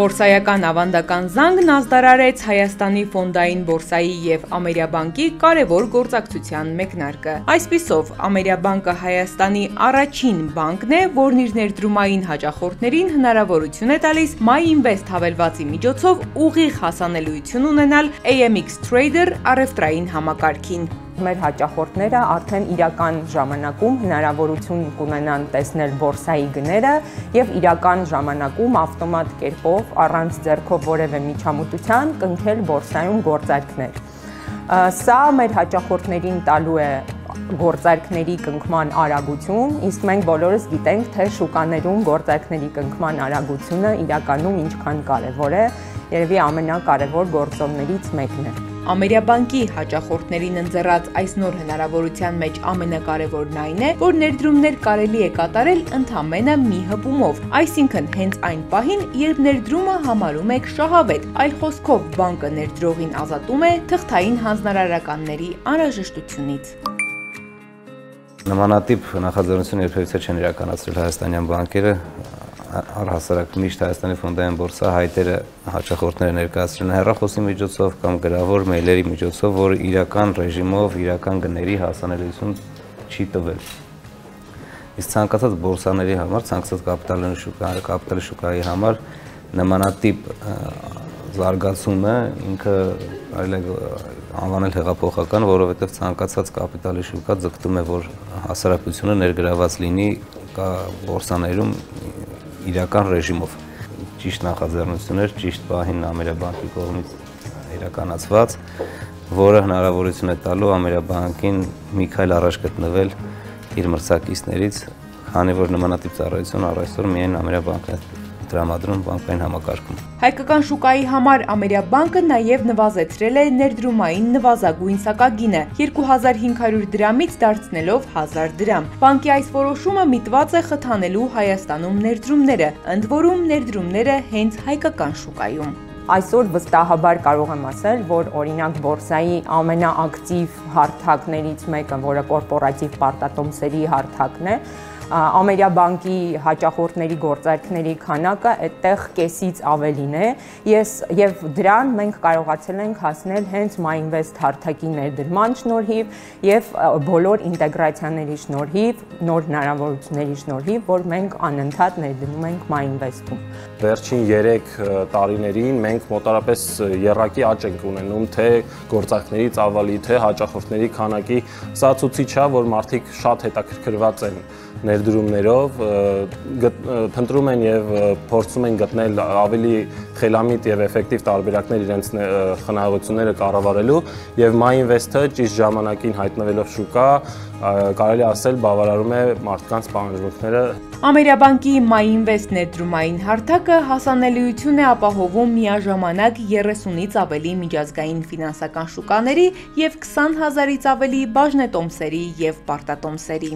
Բորսայական ավանդական զանգն ազդարարեց Հայաստանի ֆոնդային բորսայի և Ամերիաբանկի կարևոր գործակցության մեկնարկը։ Այսպիսով, Ամերիաբանկը Հայաստանի առաջին բանկն է, որն իր ներդրումային հաճախորդներին հնարավորություն է տալիս MyInvest հավելվածի միջոցով ուղիղ հասանելիություն ունենալ AMX Trader առևտրային համակարգին։ Մեր հաճախորդները արդեն իրական ժամանակում հնարավորություն կունենան տեսնել բորսայի գները և իրական ժամանակում ավտոմատ կերպով առանց ձեռքով որևէ միջամտության կնքել բորսայում գործարքներ։ Սա մեր հաճախորդներին տալու է գործարքների կնքման արագություն, իսկ մենք բոլորս գիտենք, թե շուկաներում գործարքների կնքման արագությունը իրականում ինչքան կարևոր է, երևի ամենակարևոր գործոններից մեկն է։ Ամերիաբանկի հաճախորդներին ընձեռած այս նոր հնարավորության մեջ ամենակարևորն այն է, որ ներդրումներ կարելի է կատարել ընդամենը մի հպումով, այսինքն հենց այն պահին, երբ ներդրումը համարում եք շահավետ, այլ խոսքով բանկը ներդրողին ազատում է թղթային հանձնարարականների անհրաժեշտությունից։ Նմանատիպ նախաձեռնություն երբևիցե չեն իրականացրել հայաստանյան բանկերը, առհասարակ միշտ Հայաստանի ֆոնդային բորսա հայտերը հաճախորդները ներկայացրել են հեռախոսի միջոցով կամ գրավոր մեյլերի միջոցով, որը իրական ռեժիմով, իրական գների հասանելիություն չի տվել։ Իսկ ցանկացած բորսաների համար, ցանկացած կապիտալի շուկայի համար նմանատիպ զարգացումը ինքը այլ անվանել հեղափոխական, որովհետև ցանկացած կապիտալի շուկա ձգտում է, որ հասարակությունը ներգրաված լինի բորսաներում իրական ռեժիմով։ Ճիշտ նախաձեռնություններ, ճիշտ պահին Ամերիաբանկի կողմից իրականացված, որը հնարավորություն է տալու Ամերիաբանկին մի քայլ առաջ գտնվել իր մրցակիցներից, քանի որ նմանատիպ ծառայություն առայսօր միայն Ամերիաբանկն է տրամադրում բանկային համակարգում։ Հայկական շուկայի համար Ամերիաբանկը նաև նվազեցրել է ներդրումային նվազագույն սակագինը 2500 դրամից դարձնելով 1000 դրամ։ Բանկի այս որոշումը միտված է խթանելու Հայաստանում ներդրումները, ընդ որում ներդրումները հենց հայկական շուկայում։ Այսօր վստահաբար կարող եմ ասել, որ օրինակ բորսայի ամենաակտիվ հարթակներից մեկը, որը կորպորատիվ պարտատոմսերի հարթակն է, Ամերիաբանկի հաճախորդների գործարքների քանակը այդտեղ կեսից ավելին է, եւ դրան մենք կարողացել ենք հասնել հենց MyInvest հարթակի ներդրման շնորհիվ եւ բոլոր ինտեգրացիաների շնորհիվ, նոր հնարավորությունների շնորհիվ, որ մենք անընդհատ ներդնում ենք MyInvest-ում։ Վերջին 3 տարիներին մենք մոտարապես եռակի աճ ենք ունենում թե գործարքների ծավալի, թե հաճախորդների քանակի, սա ցույց է, որ մարդիկ շատ հետաքրքրված են ներդրումներով, փնտրում են եւ փորձում են գտնել ավելի խելամիտ եւ էֆեկտիվ տարբերակներ իրենց խնայողությունները կառավարելու եւ MyInvest-ը ճիշտ ժամանակին հայտնվելով շուկա, կարելի ասել բավարարում է մարդկանց պահանջմունքները։ Ամերիաբանկի MyInvest ներդրումային հարթակը հասանելիություն է ապահովում միաժամանակ 30-ից ավելի միջազգային ֆինանսական շուկաների եւ 20 000-ից ավելի բաժնետոմսերի եւ պարտատոմսերի։